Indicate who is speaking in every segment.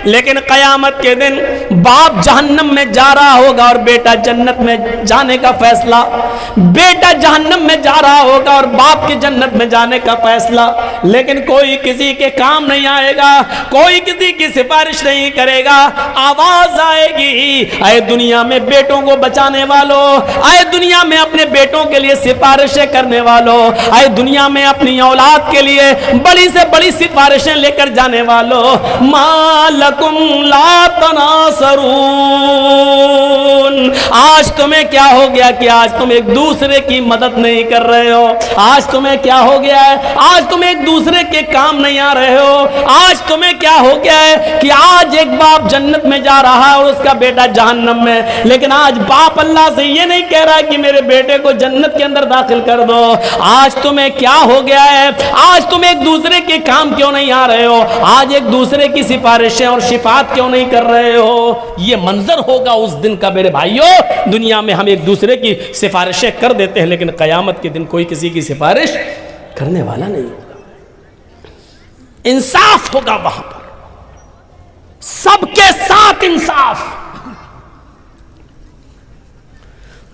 Speaker 1: लेकिन क़यामत के दिन बाप जहन्नम में जा रहा होगा और बेटा जन्नत में जाने का फैसला, बेटा जहन्नम में जा रहा होगा और बाप के जन्नत में जाने का फैसला। लेकिन कोई किसी के काम नहीं आएगा, कोई किसी की सिफारिश नहीं करेगा। आवाज आएगी, आए दुनिया में बेटों को बचाने वालों, आए दुनिया में अपने बेटों के लिए सिफारिशें करने वालों, आए दुनिया में अपनी औलाद के लिए बड़ी से बड़ी सिफारिशें लेकर जाने वालों, मालकुम ला तनासरून, आज तुम्हें क्या हो गया कि आज तुम एक दूसरे की मदद नहीं कर रहे हो? आज तुम्हें क्या हो गया है? आज तुम एक दूसरे के काम नहीं आ रहे हो? आज तुम्हें क्या हो गया है कि आज एक बाप जन्नत में जा रहा है और उसका बेटा जहन्नम में, लेकिन आज बाप अल्लाह से ये नहीं कह रहा कि मेरे बेटे को जन्नत के अंदर दाखिल कर दो। आज तुम्हें क्या हो गया है? आज तुम एक दूसरे के काम क्यों नहीं आ रहे हो? आज एक दूसरे की सिफारिशें और शिफात क्यों नहीं कर रहे हो? ये मंजर होगा उस दिन का मेरे भाइयों। दुनिया में हम एक दूसरे की सिफारिशें कर देते हैं, लेकिन क़यामत के दिन कोई किसी की सिफारिश करने वाला नहीं होगा। इंसाफ होगा वहां पर, सबके साथ इंसाफ।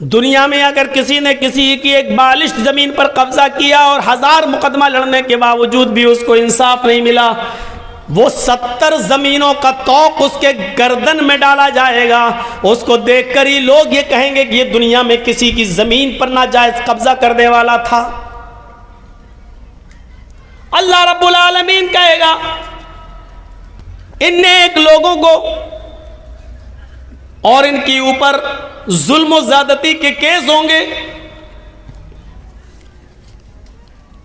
Speaker 1: दुनिया में अगर किसी ने किसी की एक बालिश जमीन पर कब्जा किया और 1000 मुकदमा लड़ने के बावजूद भी उसको इंसाफ नहीं मिला, वो 70 जमीनों का तौक उसके गर्दन में डाला जाएगा। उसको देखकर ही लोग ये कहेंगे कि ये दुनिया में किसी की जमीन पर नाजायज कब्जा करने वाला था। अल्लाह रब्बुल आलमीन कहेगा इन नेक लोगों को और इनके ऊपर जुल्म और ज्यादती के केस होंगे।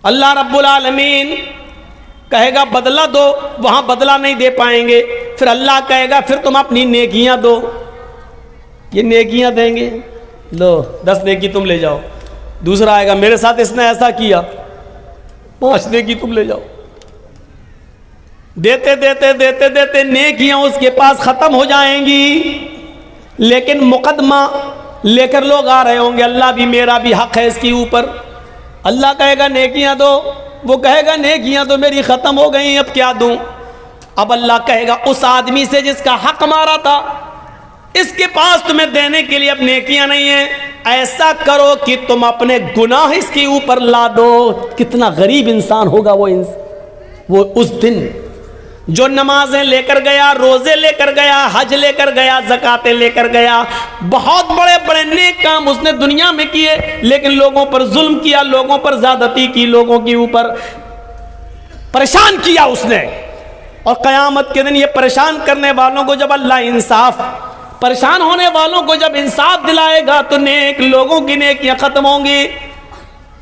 Speaker 1: अल्लाह रब्बुल आलमीन कहेगा बदला दो, वहां बदला नहीं दे पाएंगे। फिर अल्लाह कहेगा फिर तुम अपनी नेकियां दो, ये नेकियां देंगे, लो 10 नेकी तुम ले जाओ। दूसरा आएगा मेरे साथ इसने ऐसा किया, 5 नेकी तुम ले जाओ। देते देते देते देते नेकियां उसके पास खत्म हो जाएंगी, लेकिन मुकदमा लेकर लोग आ रहे होंगे, अल्लाह भी मेरा भी हक है इसके ऊपर। अल्लाह कहेगा नेकियां दो, वो कहेगा नेकियां तो मेरी खत्म हो गई, अब क्या दूं? अब अल्लाह कहेगा उस आदमी से जिसका हक मारा था, इसके पास तुम्हें देने के लिए अब नेकियां नहीं है, ऐसा करो कि तुम अपने गुनाह इसके ऊपर ला दो। कितना गरीब इंसान होगा वो उस दिन, जो नमाजें लेकर गया, रोजे लेकर गया, हज लेकर गया, ज़कातें लेकर गया, बहुत बड़े बड़े नेक काम उसने दुनिया में किए, लेकिन लोगों पर जुल्म किया, लोगों पर ज़्यादती की, लोगों के ऊपर परेशान किया उसने। और क़यामत के दिन ये परेशान करने वालों को जब अल्लाह इंसाफ, परेशान होने वालों को जब इंसाफ दिलाएगा तो नेक लोगों की नेकियां खत्म होंगी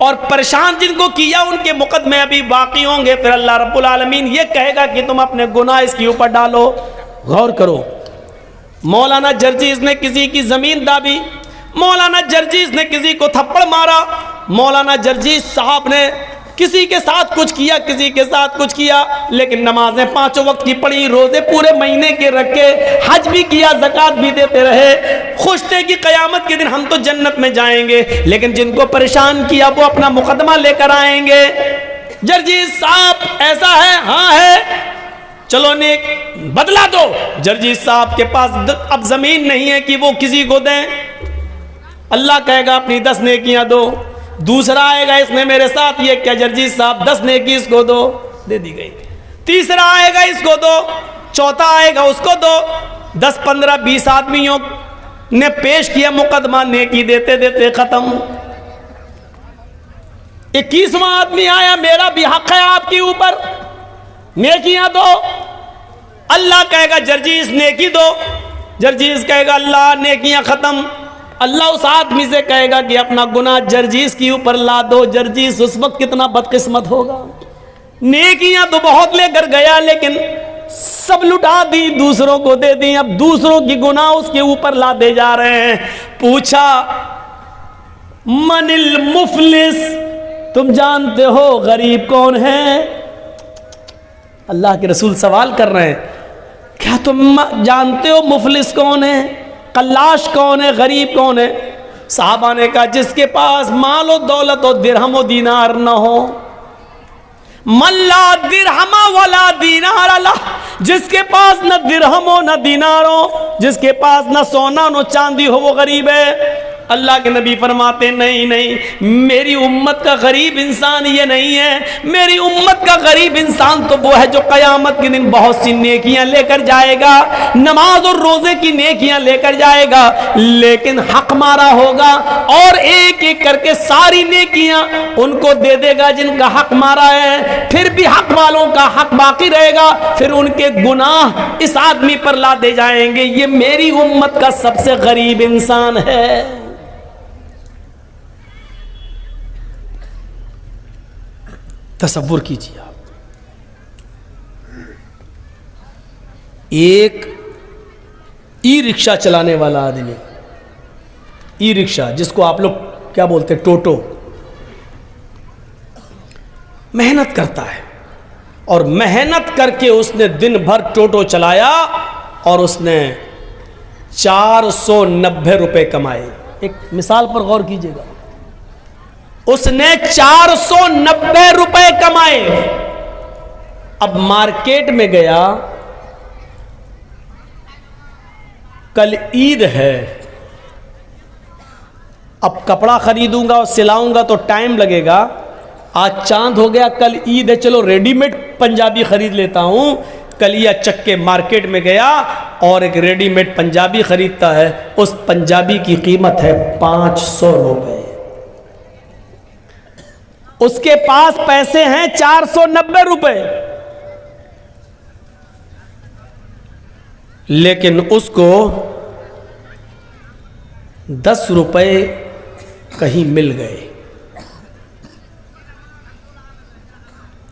Speaker 1: और परेशान जिनको किया उनके मुकदमे अभी बाकी होंगे। फिर अल्लाह रब्बुल आलमीन ये कहेगा कि तुम अपने गुनाह इसके ऊपर डालो। गौर करो, मौलाना जर्जीज ने किसी की जमीन दाबी, मौलाना जर्जीज ने किसी को थप्पड़ मारा, मौलाना जर्जीज साहब ने किसी के साथ कुछ किया, किसी के साथ कुछ किया, लेकिन नमाजें 5 वक्त की पढ़ी, रोजे पूरे महीने के रखे, हज भी किया, ज़कात भी देते रहे, खुश थे कि क़यामत के दिन हम तो जन्नत में जाएंगे। लेकिन जिनको परेशान किया वो अपना मुकदमा लेकर आएंगे। जर्जीज साहब ऐसा है, हाँ है, चलो नेक बदला दो। जर्जीज साहब के पास अब जमीन नहीं है कि वो किसी को दें। अल्लाह कहेगा अपनी 10 नेकियां दो। दूसरा आएगा इसने मेरे साथ ये क्या, जर्जीज साहब 10 नेकी इसको दो, दे दी गई। तीसरा आएगा इसको दो, चौथा आएगा उसको दो। 10, 15, 20 आदमियों ने पेश किया मुकदमा, नेकी देते देते खत्म। 21वां आदमी आया, मेरा भी हक है आपके ऊपर, नेकियां दो। अल्लाह कहेगा जर्जीज नेकी दो, जर्जीज कहेगा अल्लाह नेकियां खत्म। अल्लाह उस आदमी से कहेगा कि अपना गुनाह जर्जीज के ऊपर ला दो। जर्जीज उस वक्त कितना बदकिस्मत होगा, नेकियां तो बहुत लेकर गया लेकिन सब लुटा दी, दूसरों को दे दी। अब दूसरों की गुनाह उसके ऊपर लादे जा रहे हैं। पूछा मनिल मुफलिस, तुम जानते हो गरीब कौन है? अल्लाह के रसूल सवाल कर रहे हैं, क्या तुम जानते हो मुफलिस कौन है, कल्लाश कौन है, गरीब कौन है? साहबा ने कहा जिसके पास माल और दौलत और दिरहम और दीनार न हो। मल्ला दिरहमा वला दीनार अला, जिसके पास न दिरहम हो न दीनार हो, जिसके पास न सोना न चांदी हो, वो गरीब है। अल्लाह के नबी फरमाते नहीं नहीं, मेरी उम्मत का गरीब इंसान ये नहीं है। मेरी उम्मत का गरीब इंसान तो वो है जो क़यामत के दिन बहुत सी नेकियां लेकर जाएगा, नमाज और रोजे की नेकियां लेकर जाएगा, लेकिन हक मारा होगा और एक एक करके सारी नेकियां उनको दे देगा जिनका हक मारा है। फिर भी हक वालों का हक बाकी रहेगा, फिर उनके गुनाह इस आदमी पर लादे जाएंगे। ये मेरी उम्मत का सबसे गरीब इंसान है। तसव्वुर कीजिए आप, एक ई रिक्शा चलाने वाला आदमी, ई रिक्शा जिसको आप लोग क्या बोलते हैं, टोटो, मेहनत करता है और मेहनत करके उसने दिन भर टोटो चलाया और उसने 490 रुपए कमाए। एक मिसाल पर गौर कीजिएगा, उसने 490 रुपए कमाए। अब मार्केट में गया, कल ईद है, अब कपड़ा खरीदूंगा और सिलाऊंगा तो टाइम लगेगा। आज चांद हो गया, कल ईद है, चलो रेडीमेड पंजाबी खरीद लेता हूं। कलिया चक्के मार्केट में गया और एक रेडीमेड पंजाबी खरीदता है। उस पंजाबी की कीमत है 500 रुपए। उसके पास पैसे हैं 490 रुपए, लेकिन उसको 10 रुपए कहीं मिल गए।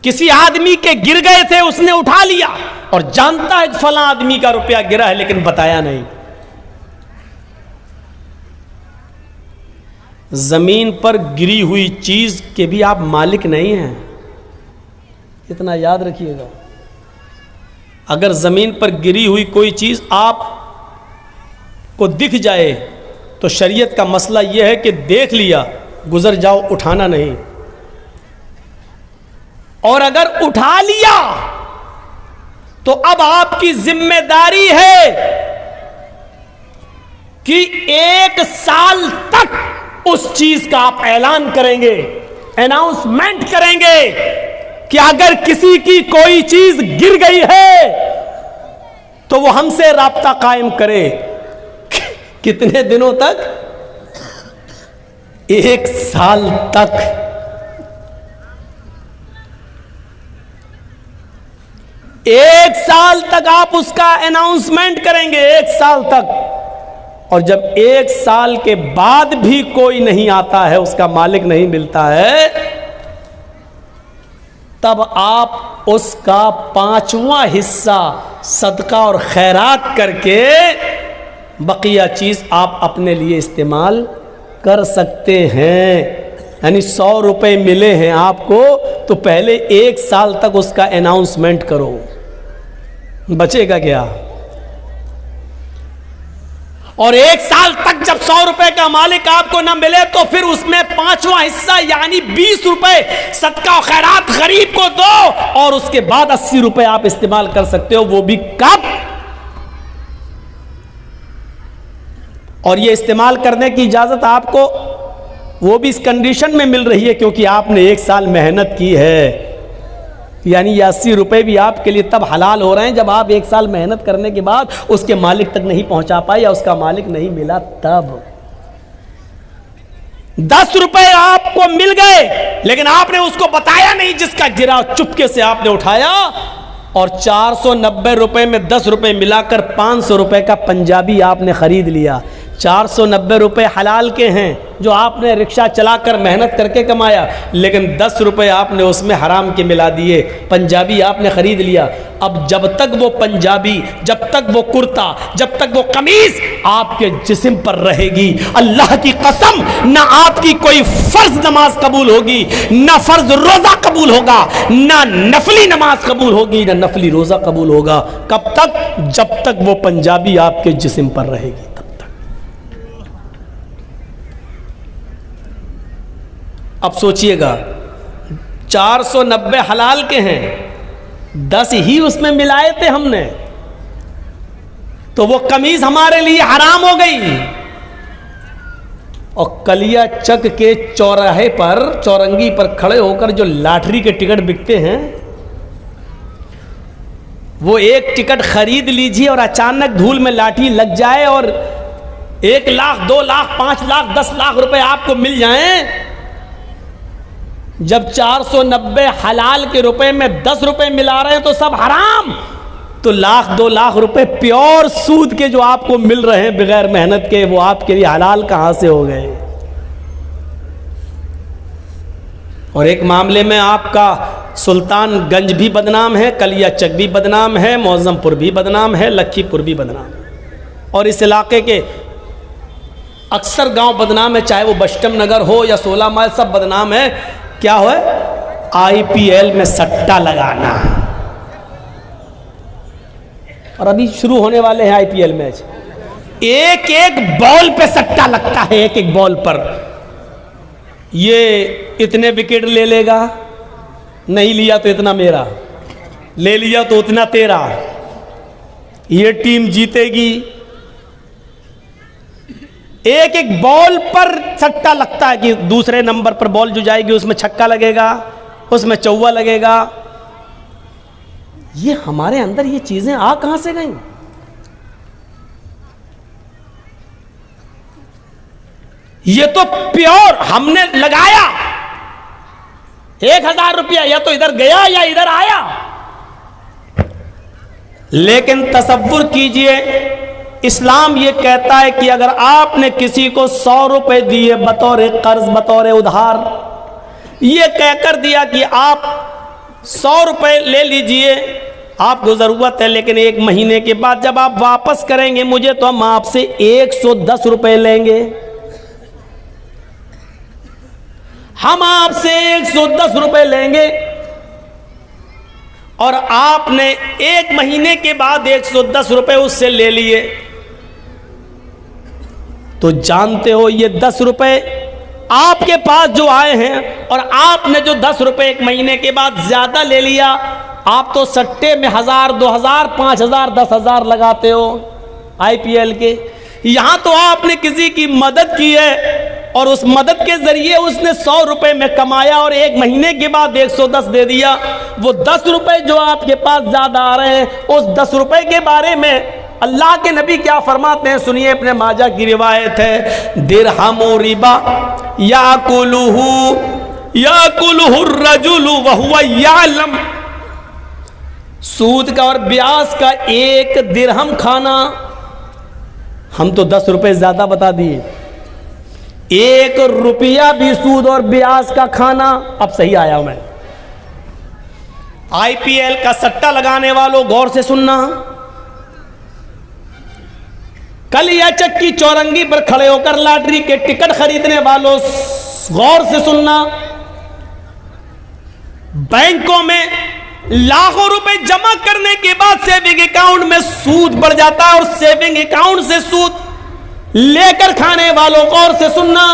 Speaker 1: किसी आदमी के गिर गए थे, उसने उठा लिया और जानता है फला आदमी का रुपया गिरा है, लेकिन बताया नहीं। जमीन पर गिरी हुई चीज के भी आप मालिक नहीं हैं, इतना याद रखिएगा। अगर जमीन पर गिरी हुई कोई चीज आप को दिख जाए तो शरीयत का मसला यह है कि देख लिया, गुजर जाओ, उठाना नहीं। और अगर उठा लिया तो अब आपकी जिम्मेदारी है कि 1 साल तक उस चीज का आप ऐलान करेंगे, अनाउंसमेंट करेंगे कि अगर किसी की कोई चीज गिर गई है तो वो हमसे राब्ता कायम करे। कितने दिनों तक? 1 साल तक। 1 साल तक आप उसका अनाउंसमेंट करेंगे, 1 साल तक। और जब 1 साल के बाद भी कोई नहीं आता है, उसका मालिक नहीं मिलता है, तब आप उसका 5वां हिस्सा सदका और खैरात करके बकिया चीज आप अपने लिए इस्तेमाल कर सकते हैं। यानी 100 रुपए मिले हैं आपको, तो पहले 1 साल तक उसका अनाउंसमेंट करो, बचेगा क्या? और 1 साल तक जब 100 रुपए का मालिक आपको ना मिले तो फिर उसमें 5वां हिस्सा यानी 20 रुपए सदका और खैरात गरीब को दो, और उसके बाद 80 रुपए आप इस्तेमाल कर सकते हो। वो भी कब? और ये इस्तेमाल करने की इजाजत आपको वो भी इस कंडीशन में मिल रही है क्योंकि आपने 1 साल मेहनत की है। यानी ये 80 रुपए भी आपके लिए तब हलाल हो रहे हैं जब आप 1 साल मेहनत करने के बाद उसके मालिक तक नहीं पहुंचा पाए या उसका मालिक नहीं मिला। तब 10 रुपए आपको मिल गए, लेकिन आपने उसको बताया नहीं, जिसका गिरा चुपके से आपने उठाया, और 490 रुपए में 10 रुपए मिलाकर 500 रुपए का पंजाबी आपने खरीद लिया। 490 रुपए हलाल के हैं जो आपने रिक्शा चलाकर मेहनत करके कमाया, लेकिन 10 रुपए आपने उसमें हराम के मिला दिए। पंजाबी आपने खरीद लिया। अब जब तक वो पंजाबी, जब तक वो कुर्ता, जब तक वो कमीज आपके जिस्म पर रहेगी, अल्लाह की कसम, ना आपकी कोई फर्ज नमाज कबूल होगी, ना फर्ज रोजा कबूल होगा, ना नफली नमाज कबूल होगी, ना नफली रोजा कबूल होगा। कब तक? जब तक वो पंजाबी आपके जिस्म पर रहेगी, तब तक। अब सोचिएगा, 490 हलाल के हैं, 10 ही उसमें मिलाए थे हमने, तो वो कमीज हमारे लिए हराम हो गई। और कलिया चक के चौराहे पर, चौरंगी पर खड़े होकर जो लॉटरी के टिकट बिकते हैं, वो एक टिकट खरीद लीजिए और अचानक धूल में लाठी लग जाए और 1 लाख, 2 लाख, 5 लाख, 10 लाख रुपए आपको मिल जाएं। जब 490 हलाल के रुपए में 10 रुपए मिला रहे हैं तो सब हराम, तो 1-2 लाख रुपए प्योर सूद के जो आपको मिल रहे हैं बगैर मेहनत के, वो आपके लिए हलाल कहां से हो गए। और एक मामले में आपका सुल्तानगंज भी बदनाम है, कलिया चक भी बदनाम है, मौजमपुर भी बदनाम है, लखीपुर भी बदनाम है, और इस इलाके के अक्सर गांव बदनाम है, चाहे वो बस्टम नगर हो या 16 माइल, सब बदनाम है। क्या हो? IPL में सट्टा लगाना। और अभी शुरू होने वाले हैं IPL मैच, एक एक बॉल पे सट्टा लगता है, एक एक बॉल पर। ये इतने विकेट ले लेगा, नहीं लिया तो इतना मेरा, ले लिया तो उतना तेरा, ये टीम जीतेगी। एक एक बॉल पर सट्टा लगता है कि दूसरे नंबर पर बॉल जो जाएगी उसमें छक्का लगेगा, उसमें चौवा लगेगा। ये हमारे अंदर ये चीजें आ कहां से गई? ये तो प्योर हमने लगाया 1000 रुपया, या तो इधर गया या इधर आया। लेकिन तसव्वुर कीजिए, इस्लाम ये कहता है कि अगर आपने किसी को 100 रुपए दिए बतौर कर्ज, बतौर उधार, ये कहकर दिया कि आप 100 रुपए ले लीजिए, आपको जरूरत है, लेकिन 1 महीने के बाद जब आप वापस करेंगे मुझे तो हम आपसे 110 रुपए लेंगे, हम आपसे 110 रुपए लेंगे। और आपने 1 महीने के बाद 110 रुपए उससे ले लिए, तो जानते हो ये 10 रुपए आपके पास जो आए हैं, और आपने जो 10 रुपए 1 महीने के बाद ज्यादा ले लिया, आप तो सट्टे में 1000, 2000, 5000, 10,000 लगाते हो IPL के। यहां तो आपने किसी की मदद की है और उस मदद के जरिए उसने 100 रुपए में कमाया और 1 महीने के बाद 110 दे दिया। वो 10 रुपए जो आपके पास ज्यादा आ रहे हैं, उस 10 रुपए के बारे में अल्लाह के नबी क्या फरमाते हैं, सुनिए। अपने माजा की रिवायत है, दिरहमु रिबा याकुलुहु रजुलु वहुवा यालम। सूद का और ब्याज का 1 दिरहम खाना, हम तो 10 रुपए ज्यादा बता दिए, 1 रुपया भी सूद और ब्याज का खाना। अब सही आया मैं। IPL का सट्टा लगाने वालों गौर से सुनना, कलिया चक की चौरंगी पर खड़े होकर लॉटरी के टिकट खरीदने वालों गौर से सुनना, बैंकों में लाखों रुपए जमा करने के बाद सेविंग अकाउंट में सूद बढ़ जाता है, और सेविंग अकाउंट से सूद लेकर खाने वालों गौर से सुनना।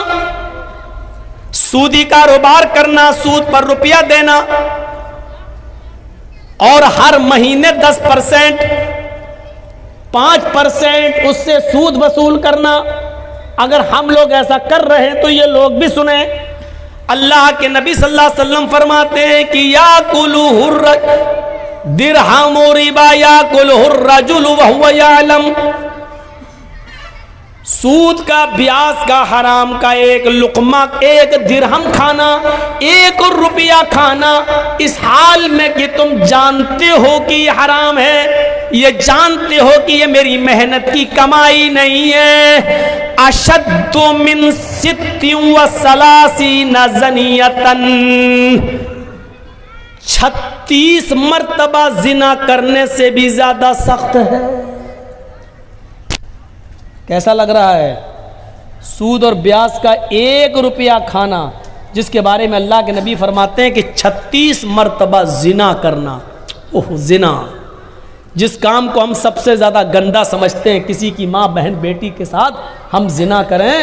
Speaker 1: सूदी कारोबार करना, सूद पर रुपया देना, और हर महीने 10%, 5% उससे सूद वसूल करना। अगर हम लोग ऐसा कर रहे हैं तो ये लोग भी सुने। अल्लाह के नबी सल्लल्लाहु अलैहि वसल्लम फरमाते हैं कि याकुलुहुर दिरहमु रिबा याकुलुहुर रजुलु वहुवा यालम। सूद का, ब्याज का, हराम का 1 लुकमा, 1 दिरहम खाना, 1 रुपया खाना, इस हाल में कि तुम जानते हो कि ये हराम है, ये जानते हो कि ये मेरी मेहनत की कमाई नहीं है। अशद्दु मिन 36 ज़नियतन, 36 मर्तबा जिना करने से भी ज्यादा सख्त है। कैसा लग रहा है? सूद और ब्याज का 1 रुपया खाना, जिसके बारे में अल्लाह के नबी फरमाते हैं कि 36 मर्तबा जिना करना। ओह, जिना, जिस काम को हम सबसे ज़्यादा गंदा समझते हैं, किसी की माँ, बहन, बेटी के साथ हम जिना करें,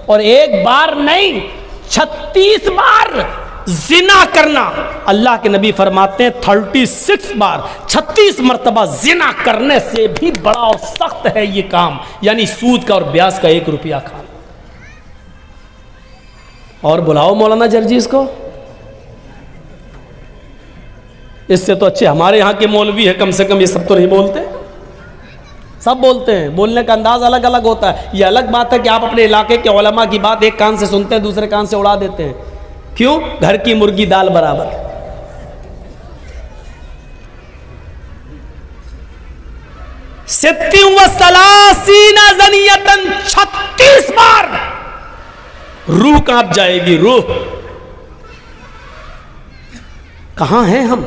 Speaker 1: और 1 बार नहीं 36 बार जिना करना, अल्लाह के नबी फरमाते हैं 36 बार, 36 मरतबा जिना करने से भी बड़ा और सख्त है ये काम, यानी सूद का और ब्याज का 1 रुपया खाना। और बुलाओ मौलाना जर्जीस को, इससे तो अच्छे हमारे यहाँ के मौलवी है, कम से कम ये सब तो नहीं बोलते। सब बोलते हैं, बोलने का अंदाज अलग अलग होता है। ये अलग बात है कि आप अपने इलाके के उलमा की बात एक कान से सुनते हैं, दूसरे कान से उड़ा देते हैं। क्यों? घर की मुर्गी दाल बराबर। 36 बार रूह कांप जाएगी। रूह कहां हैं हम?